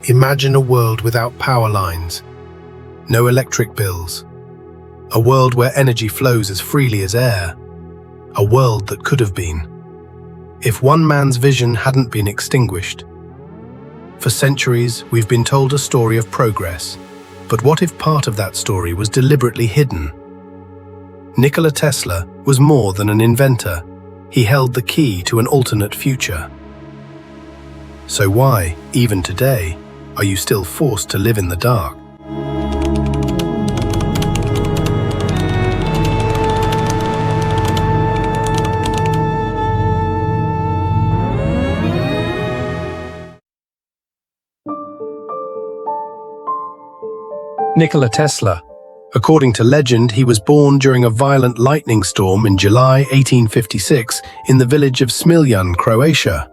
Imagine a world without power lines, no electric bills, a world where energy flows as freely as air, a world that could have been, if one man's vision hadn't been extinguished. For centuries, we've been told a story of progress, but what if part of that story was deliberately hidden? Nikola Tesla was more than an inventor. He held the key to an alternate future. So why, even today, are you still forced to live in the dark? Nikola Tesla. According to legend, he was born during a violent lightning storm in July 1856 in the village of Smiljan, Croatia.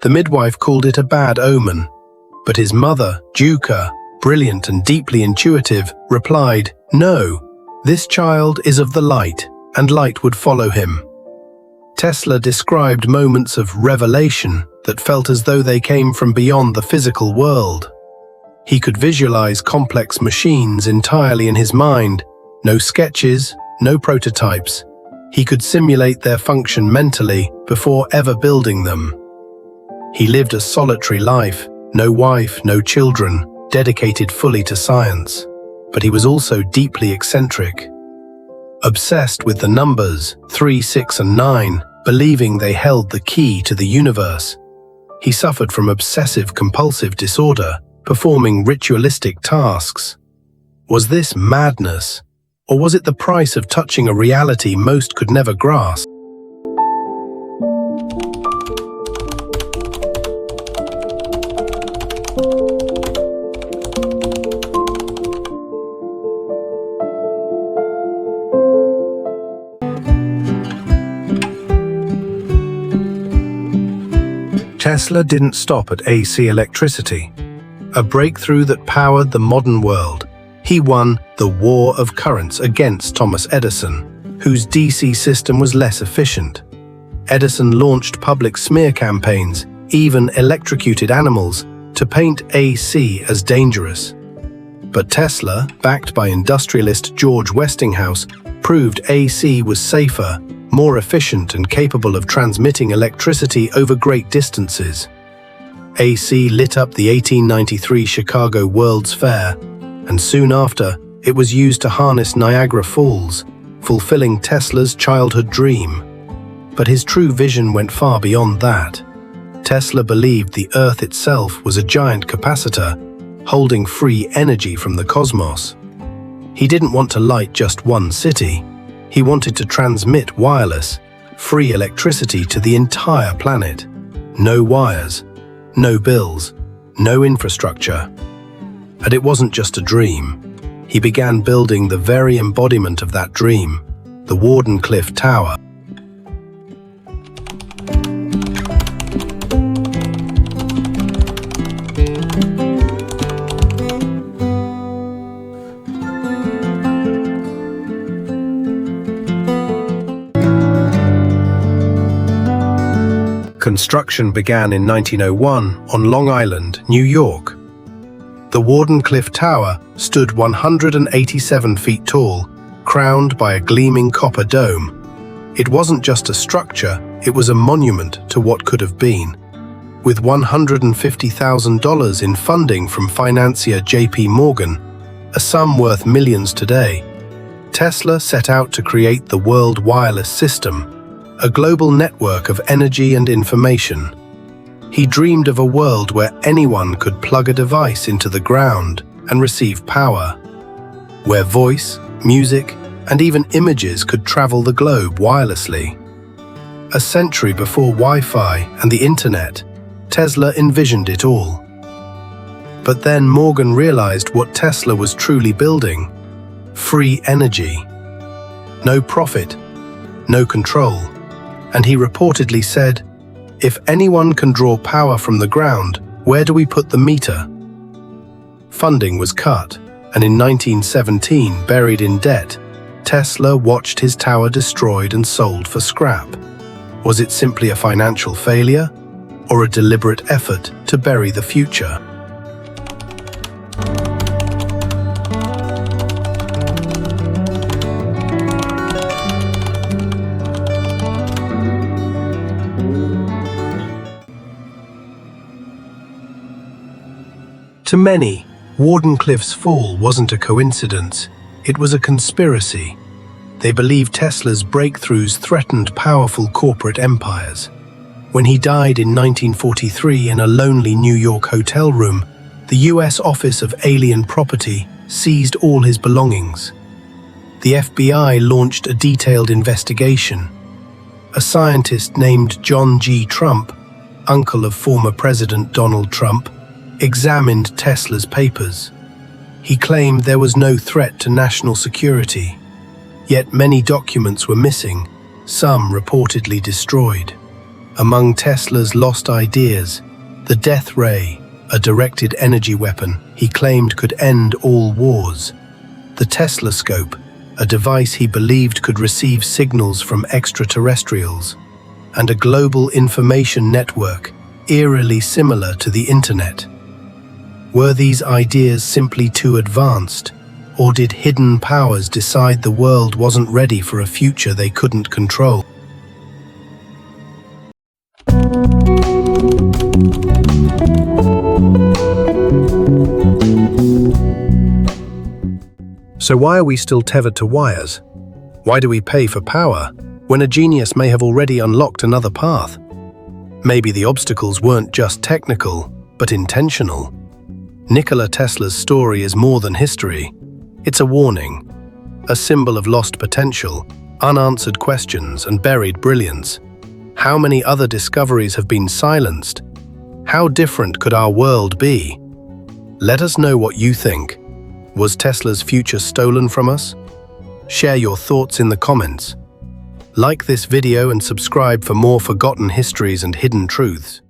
The midwife called it a bad omen, but his mother, Duka, brilliant and deeply intuitive, replied, "No, this child is of the light, and light would follow him." Tesla described moments of revelation that felt as though they came from beyond the physical world. He could visualize complex machines entirely in his mind, no sketches, no prototypes. He could simulate their function mentally before ever building them. He lived a solitary life, no wife, no children, dedicated fully to science. But he was also deeply eccentric. Obsessed with the numbers 3, 6, and 9, believing they held the key to the universe. He suffered from obsessive-compulsive disorder, performing ritualistic tasks. Was this madness, or was it the price of touching a reality most could never grasp? Tesla didn't stop at AC electricity, a breakthrough that powered the modern world. He won the war of currents against Thomas Edison, whose DC system was less efficient. Edison launched public smear campaigns, even electrocuted animals, to paint AC as dangerous. But Tesla, backed by industrialist George Westinghouse, proved AC was safer, more efficient, and capable of transmitting electricity over great distances. AC lit up the 1893 Chicago World's Fair, and soon after, it was used to harness Niagara Falls, fulfilling Tesla's childhood dream. But his true vision went far beyond that. Tesla believed the Earth itself was a giant capacitor, holding free energy from the cosmos. He didn't want to light just one city. He wanted to transmit wireless, free electricity to the entire planet. No wires, no bills, no infrastructure. And it wasn't just a dream. He began building the very embodiment of that dream, the Wardenclyffe Tower. Construction began in 1901 on Long Island, New York. The Wardenclyffe Tower stood 187 feet tall, crowned by a gleaming copper dome. It wasn't just a structure, it was a monument to what could have been. With $150,000 in funding from financier J.P. Morgan, a sum worth millions today, Tesla set out to create the world wireless system, a global network of energy and information. He dreamed of a world where anyone could plug a device into the ground and receive power, where voice, music, and even images could travel the globe wirelessly. A century before Wi-Fi and the internet, Tesla envisioned it all. But then Morgan realized what Tesla was truly building: free energy. No profit, no control. And he reportedly said, "If anyone can draw power from the ground, where do we put the meter?" Funding was cut, and in 1917, buried in debt, Tesla watched his tower destroyed and sold for scrap. Was it simply a financial failure, or a deliberate effort to bury the future? To many, Wardenclyffe's fall wasn't a coincidence, it was a conspiracy. They believed Tesla's breakthroughs threatened powerful corporate empires. When he died in 1943 in a lonely New York hotel room, the US Office of Alien Property seized all his belongings. The FBI launched a detailed investigation. A scientist named John G. Trump, uncle of former President Donald Trump, examined Tesla's papers. He claimed there was no threat to national security. Yet many documents were missing, some reportedly destroyed. Among Tesla's lost ideas, the death ray, a directed energy weapon he claimed could end all wars, the Teslascope, a device he believed could receive signals from extraterrestrials, and a global information network eerily similar to the Internet. Were these ideas simply too advanced, or did hidden powers decide the world wasn't ready for a future they couldn't control? So why are we still tethered to wires? Why do we pay for power when a genius may have already unlocked another path? Maybe the obstacles weren't just technical, but intentional. Nikola Tesla's story is more than history. It's a warning, a symbol of lost potential, unanswered questions, and buried brilliance. How many other discoveries have been silenced? How different could our world be? Let us know what you think. Was Tesla's future stolen from us? Share your thoughts in the comments. Like this video and subscribe for more forgotten histories and hidden truths.